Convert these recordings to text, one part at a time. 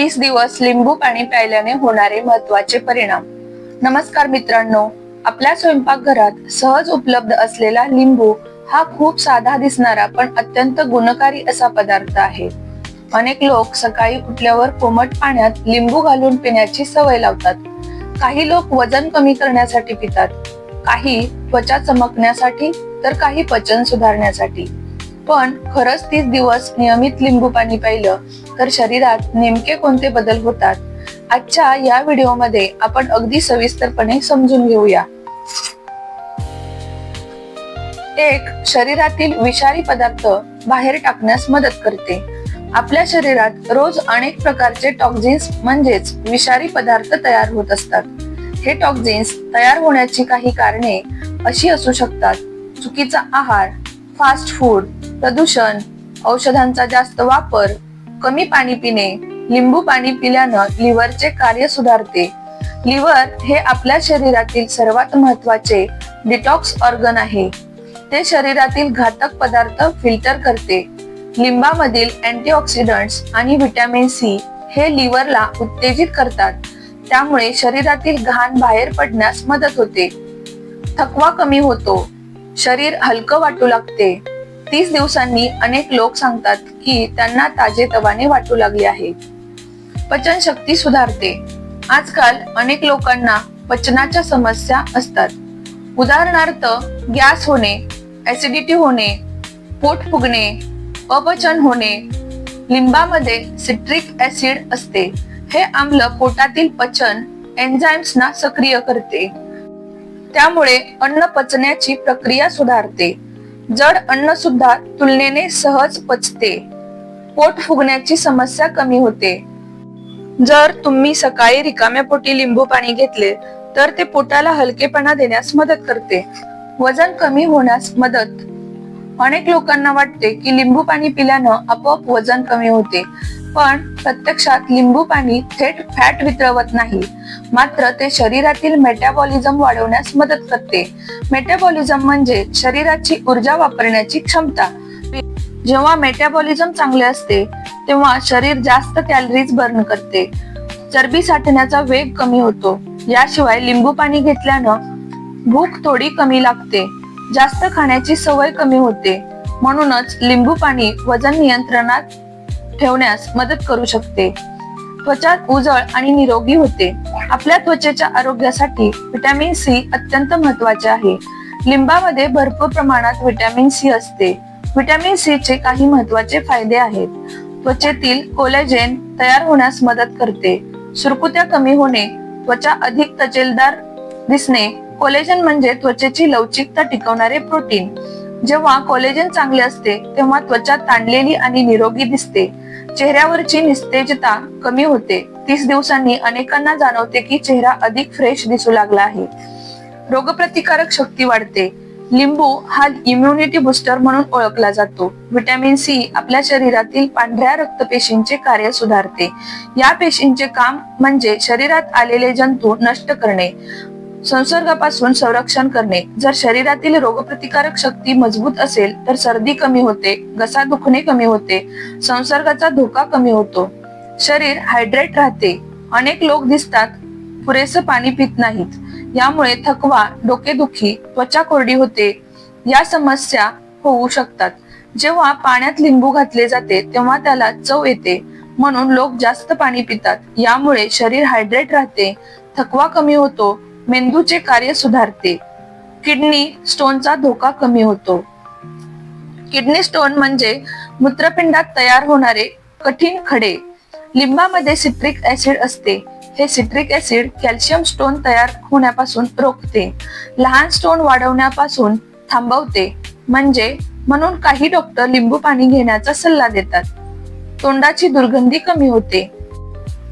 30 दिवस लिंबू पाणी प्यायल्याने होणारे महत्त्वाचे परिणाम। नमस्कार मित्रांनो, आपल्या स्वयंपाकघरात सहज उपलब्ध असलेला लिंबू हा खूप साधा दिसणारा पण अत्यंत गुणकारी असा पदार्थ आहे। अनेक लोक सकाळी उठल्यावर कोमट पाण्यात लिंबू घालून पिण्याची सवय लावतात। काही लोक वजन कमी करण्यासाठी पितात, काही त्वचा चमकण्यासाठी, तर काही पचन सुधारण्यासाठी। पण खरंच 30 दिवस नियमित लिंबू पाणी प्यायलं तर शरीरात नेमके कोणते बदल होतात, आजच्या या व्हिडिओमध्ये आपण अगदी सविस्तरपणे समजून घेऊया। 1. शरीरातील विषारी पदार्थ बाहेर टाकण्यास मदत करते। आपल्या शरीरात रोज अनेक प्रकारचे टॉक्झिन्स म्हणजेच विषारी पदार्थ तयार होत असतात। हे टॉक्झिन्स तयार होण्याची काही कारणे अशी असू शकतात: चुकीचा आहार, फास्ट फूड, प्रदूषण, औषधांचा जास्त वापर, कमी पाणी पिणे। लिंबू पाणी पिल्यानं लिव्हरचे कार्य सुधारते। लिव्हर हे आपल्या शरीरातील सर्वात महत्त्वाचे डिटॉक्स ऑर्गन आहे। ते शरीरातील घातक पदार्थ फिल्टर करते। लिंबामधील अँटीऑक्सिडंट्स आणि व्हिटॅमिन सी हे लिव्हरला उत्तेजित करतात, त्यामुळे शरीरातील घाण बाहेर पडण्यास मदत होते। थकवा कमी होतो, शरीर हलकं वाटू लागते। 30 दिवसांनी अनेक लोक सांगतात की त्यांना ताजेतवाने वाटू लागले आहे। पचनशक्ती सुधारते। आजकाल अनेक लोकांना पचनाच्या समस्या असतात। उदाहरणार्थ गॅस होणे, ऍसिडिटी होणे, पोट फुगणे, अपचन होणे। लिंबामध्ये सिट्रिक ऍसिड असते। हे आम्ल पोटातील पचन एन्झाइम्सना सक्रिय करते, त्यामुळे अन्न पचण्याची प्रक्रिया सुधारते। जड अन्न सुद्धा तुलनेने सहज पचते। पोट फुगण्याची समस्या कमी होते। जर तुम्ही सकाळी रिकाम्या पोटी लिंबू पाणी घेतले तर ते पोटाला हलकेपणा देण्यास मदत करते। वजन कमी होण्यास मदत। अनेक लोकांना वाटते की लिंबू पाणी पिल्यानं आपोआप वजन कमी होते, पण प्रत्यक्षात लिंबू पाणी थेट फॅट वितळवत नाही, मात्र ते शरीरातील मेटाबॉलिझम वाढवण्यास मदत करते। मेटाबॉलिझम म्हणजे शरीराची ऊर्जा वापरण्याची क्षमता। जेव्हा मेटाबॉलिझम चांगले असते तेव्हा शरीर जास्त कॅलरीज बर्न करते, चरबी साठण्याचा वेग कमी होतो। याशिवाय लिंबू पाणी घेतल्यानं भूक थोडी कमी लागते, जास्त खाण्याची सवय कमी होते। म्हणूनच लिंबू पाणी वजन नियंत्रणात ठेवण्यास मदत करू शकते। त्वचा उजळ आणि निरोगी होते। आपल्या त्वचेच्या आरोग्यासाठी व्हिटॅमिन सी अत्यंत महत्त्वाचे आहे। लिंबामध्ये भरपूर प्रमाणात व्हिटॅमिन सी असते। व्हिटॅमिन सी चे काही महत्त्वाचे फायदे आहेत: त्वचेतील कोलेजेन तयार होण्यास मदत करते, सुरकुत्या कमी होणे, त्वचा अधिक तजेलदार दिसणे। कोलेजन म्हणजे त्वचेची लवचिकता टिकवणारे प्रोटीन। जेव्हा कोलेजन चांगले असते तेव्हा त्वचा ताणलेली आणि निरोगी दिसते। चेहऱ्यावरची निस्तेजता कमी होते। 30 दिवसांनी अनेकांना जाणवते की चेहरा अधिक फ्रेश दिसू लागला आहे। रोगप्रतिकारक शक्ती वाढते। लिंबू हा इम्युनिटी बूस्टर म्हणून ओळखला जातो। व्हिटॅमिन सी आपल्या शरीरातील पांढऱ्या रक्तपेशींचे कार्य सुधारते। या पेशींचे काम म्हणजे शरीरात आलेले जंतू नष्ट करणे, संसर्गापासून संरक्षण करणे। जर शरीरातील रोगप्रतिकारक शक्ती मजबूत असेल तर सर्दी कमी होते, घसा दुखणे कमी होते, संसर्गाचा धोका कमी होतो, शरीर हायड्रेट राहते। अनेक लोक दिसतात पुरेसे पाणी पित नाहीत, यामुळे थकवा, डोकेदुखी, त्वचा कोरडी होते या समस्या होऊ शकतात। जेव्हा पाण्यात लिंबू घातले जाते तेव्हा त्याला चव येते, म्हणून लोक जास्त पाणी पितात। यामुळे शरीर हायड्रेट राहते, थकवा कमी होतो, मेंदूचे कार्य सुधारते, किडनी स्टोनचा धोका कमी होतो। किडनी स्टोन म्हणजे मूत्रपिंडात तयार होणारे कठीण खडे। लिंबामध्ये सिट्रिक ऍसिड असते। हे सिट्रिक ऍसिड कॅल्शियम स्टोन तयार होण्यापासून रोखते, लहान स्टोन वाढवण्यापासून थांबवते। म्हणून काही डॉक्टर लिंबू पाणी घेण्याचा सल्ला देतात। तोंडाची दुर्गंधी कमी होते।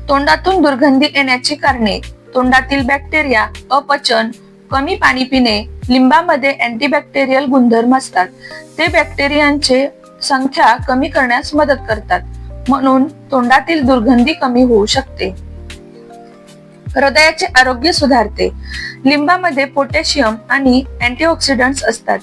तोंडातून दुर्गंधी येण्याची कारणे: तोंडातील बॅक्टेरिया, अपचन, कमी पाणी पिणे। लिंबामध्ये अँटीबॅक्टेरियल गुणधर्म असतात, ते बॅक्टेरियांची संख्या कमी करण्यास मदत करतात, म्हणून तोंडातील दुर्गंधी कमी होऊ शकते। हृदयाचे आरोग्य सुधारते। लिंबामध्ये पोटॅशियम आणि अँटीऑक्सिडंट्स असतात।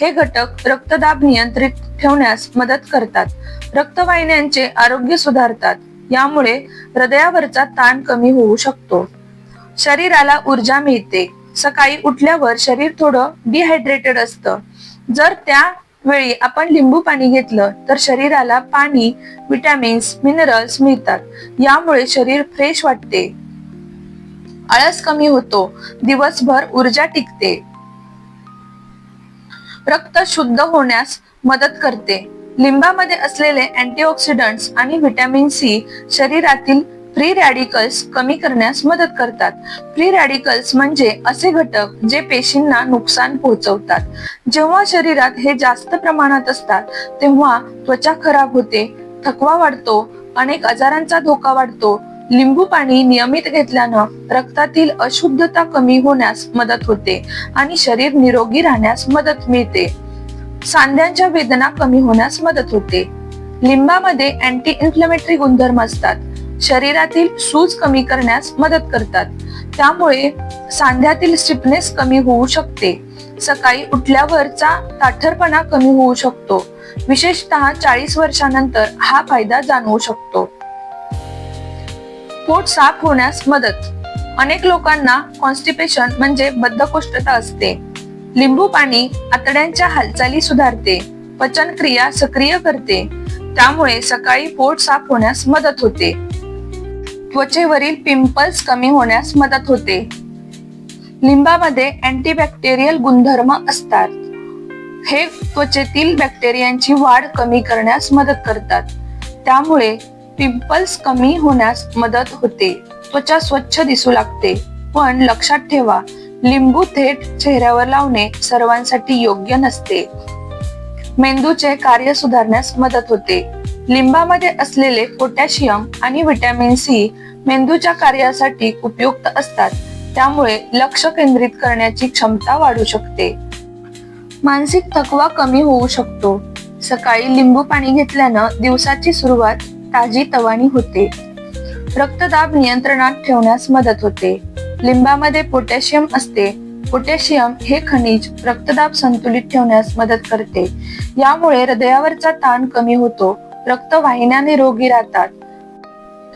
हे घटक रक्तदाब नियंत्रित ठेवण्यास मदत करतात, रक्तवाहिन्यांचे आरोग्य सुधारतात, यामुळे हृदयावरचा ताण कमी होऊ शकतो. शरीराला ऊर्जा मिळते. सकाळी उठल्यावर शरीर थोडं डिहायड्रेटेड असतं. जर त्या वेळी आपण लिंबू पाणी घेतलं तर शरीराला पाणी, विटॅमिन्स, मिनरल्स मिळतात. यामुळे शरीर फ्रेश वाटते, आळस कमी होतो, दिवसभर ऊर्जा टिकते. रक्त शुद्ध होण्यास मदत करते. लिंबामध्ये असलेले अँटीऑक्सिडंट्स आणि व्हिटॅमिन सी शरीरातील फ्री रॅडिकल्स कमी करण्यास मदत करतात. फ्री रॅडिकल्स म्हणजे असे घटक जे पेशींना नुकसान पोहोचवतात. जेव्हा शरीरात हे जास्त प्रमाणात असतात तेव्हा त्वचा खराब होते, थकवा वाढतो, अनेक आजारांचा धोका वाढतो. लिंबू पाणी नियमित घेतल्यानं रक्तातील अशुद्धता कमी होण्यास मदत होते आणि शरीर निरोगी राहण्यास मदत मिळते. सांध्यांच्या वेदना कमी होण्यास मदत होते. लिंबामध्ये अँटी इन्फ्लेमेटरी गुणधर्म असतात. शरीरातील सूज कमी करण्यास मदत करतात. त्यामुळे सांध्यातील स्टिफनेस कमी होऊ शकते. सकाळी उठल्यावरचा ताठरपणा कमी होऊ शकतो. विशेषतः 40 वर्षानंतर हा फायदा जाणवू शकतो. पोट साफ होण्यास मदत. अनेक लोकांना कॉन्स्टिपेशन म्हणजे बद्धकोष्ठता असते. लिंबू पाणी आतड्यांच्या हालचाली सुधारते, पचनक्रिया सक्रिय करते. त्यामुळे सकाळी पोट साफ होण्यास मदत होते. त्वचेवरील पिंपल्स कमी होण्यास मदत होते. लिंबामध्ये अँटीबॅक्टेरियल गुणधर्म असतात. हे त्वचेतील बॅक्टेरियांची वाढ कमी करण्यास मदत करतात. त्यामुळे पिंपल्स कमी होण्यास मदत होते. त्वचा स्वच्छ दिसू लागते. पण लक्षात ठेवा, लिंबू थेट चेहऱ्यावर लावणे सर्वांसाठी योग्य नसते. मेंदूचे कार्य सुधारण्यास मदत होते. लिंबामध्ये असलेले पोटॅशियम आणि व्हिटॅमिन सी मेंदूच्या कार्यासाठी उपयुक्त असतात. त्यामुळे लक्ष केंद्रित करण्याची क्षमता वाढू शकते. मानसिक थकवा कमी होऊ शकतो. सकाळी लिंबू पाणी घेतल्यानं दिवसाची सुरुवात ताजीतवानी होते. रक्तदाब नियंत्रणात ठेवण्यास मदत होते. लिंबामध्ये पोटॅशियम असते. पोटॅशियम हे खनिज रक्तदाब संतुलित ठेवण्यास मदत करते. यामुळे हृदयावरचा ताण कमी होतो. रक्तवाहिन्या निरोगी राहतात.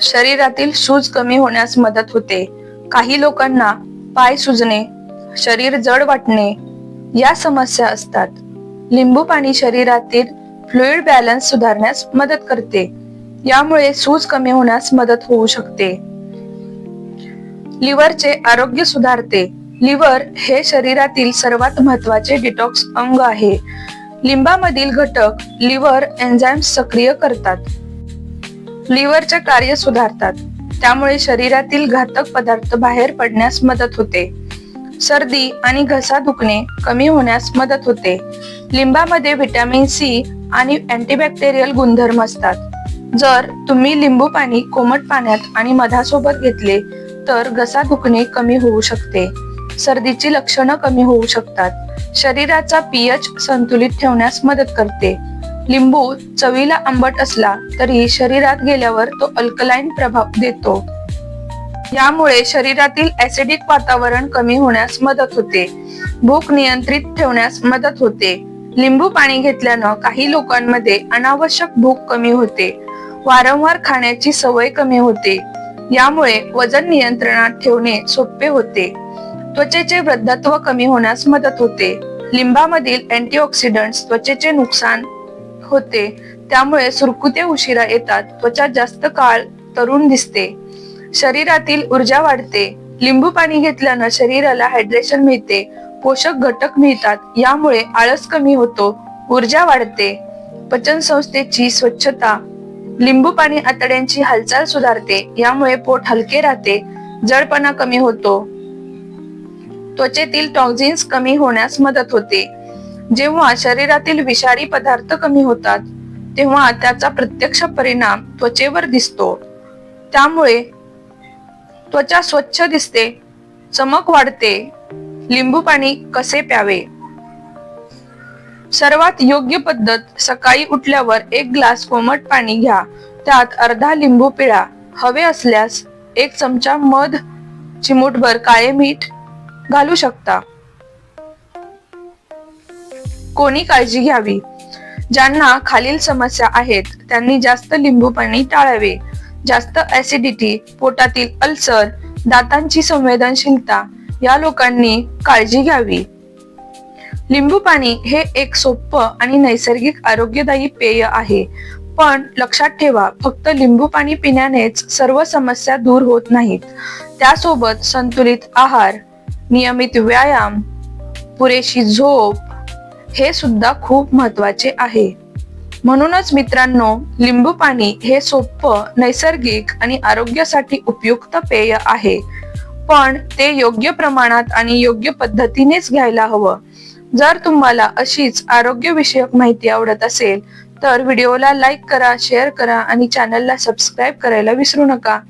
शरीरातील सूज कमी होण्यास मदत होते. काही लोकांना पाय सुजणे, शरीर जड वाटणे या समस्या असतात. लिंबू पाणी शरीरातील फ्लुइड बॅलन्स सुधारण्यास मदत करते. यामुळे सूज कमी होण्यास मदत होऊ शकते. लिव्हरचे आरोग्य सुधारते. लिव्हर हे शरीरातील सर्वात महत्त्वाचे डिटॉक्स अंग आहे. लिंबामधील घटक लिव्हर एन्झाइम्स सक्रिय करतात. लिव्हरचे कार्य सुधारतात. त्यामुळे शरीरातील घातक पदार्थ बाहेर पडण्यास मदत होते. सर्दी आणि घसा दुखणे कमी होण्यास मदत होते. लिंबामध्ये व्हिटॅमिन सी आणि अँटीबॅक्टेरियल गुणधर्म असतात. जर तुम्ही लिंबू पाणी कोमट पाण्यात आणि मधासोबत घेतले तर घसा दुखणे कमी होऊ शकते. सर्दीची लक्षणं कमी होऊ शकतात. शरीराचा पीएच संतुलित ठेवण्यास मदत करते. लिंबू चवीला आंबट असला तरी शरीरात गेल्यावर तो अल्कलाईन प्रभाव देतो. यामुळे शरीरातील ऍसिडिक वातावरण कमी होण्यास मदत होते. भूक नियंत्रित ठेवण्यास मदत होते. लिंबू पाणी घेतल्यानं काही लोकांमध्ये अनावश्यक भूक कमी होते. वारंवार खाण्याची सवय कमी होते. यामुळे वजन नियंत्रणात ठेवणे सोपे होते. त्वचेचे वृद्धत्व कमी होण्यास मदत होते. लिंबामधील अँटीऑक्सिडंट्स त्वचेचे नुकसान होते. त्यामुळे सुरकुते उशिरा येतात. त्वचा जास्त काळ तरुण दिसते. शरीरातील ऊर्जा वाढते. लिंबू पाणी घेतल्यानं शरीराला हायड्रेशन मिळते. पोषक घटक मिळतात. यामुळे आळस कमी होतो, ऊर्जा वाढते. पचन संस्थेची स्वच्छता. लिंबू पाणी आतड्यांची हालचाल सुधारते. यामुळे पोट हलके राहते, जडपणा कमी होतो. त्वचेतील टॉक्झिन्स कमी होण्यास मदत होते. जेव्हा शरीरातील विषारी पदार्थ कमी होतात तेव्हा त्याचा प्रत्यक्ष परिणाम त्वचेवर दिसतो. त्यामुळे त्वचा स्वच्छ दिसते, चमक वाढते. लिंबू पाणी कसे प्यावे? सर्वात योग्य पद्धत, सकाळी उठल्यावर 1 ग्लास कोमट पाणी घ्या. त्यात अर्धा लिंबू पिळा. हवे असल्यास 1 चमचा मध, चिमूटभर काळे मीठ घालू शकता. कोणी काळजी घ्यावी? ज्यांना खालील समस्या आहेत त्यांनी जास्त लिंबू पाणी टाळावे. जास्त ऍसिडिटी, पोटातील अल्सर, दातांची संवेदनशीलता या लोकांनी काळजी घ्यावी. लिंबू पाणी हे एक सोपं आणि नैसर्गिक आरोग्यदायी पेय आहे. पण लक्षात ठेवा, फक्त लिंबू पाणी पिण्यानेच सर्व समस्या दूर होत नाहीत. त्यासोबत संतुलित आहार, नियमित व्यायाम, पुरेशी झोप हे सुद्धा खूप महत्वाचे आहे. म्हणूनच मित्रांनो, लिंबू पाणी हे सोपं, नैसर्गिक आणि आरोग्यासाठी उपयुक्त पेय आहे. पण ते योग्य प्रमाणात आणि योग्य पद्धतीनेच घ्यायला हवं. जर तुम्हाला अशीच आरोग्यविषयक माहिती आवडत असेल तर व्हिडिओला लाईक करा, शेअर करा आणि चॅनलला सबस्क्राईब करायला विसरू नका.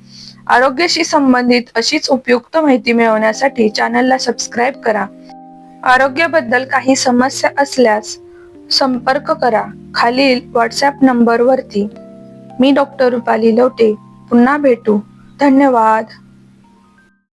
आरोग्याशी संबंधित अशीच उपयुक्त माहिती मिळवण्यासाठी चॅनलला सबस्क्राईब करा. आरोग्याबद्दल काही समस्या असल्यास संपर्क करा खालील व्हॉट्सॲप नंबरवरती. मी डॉक्टर रुपाली लवटे. पुन्हा भेटू. धन्यवाद.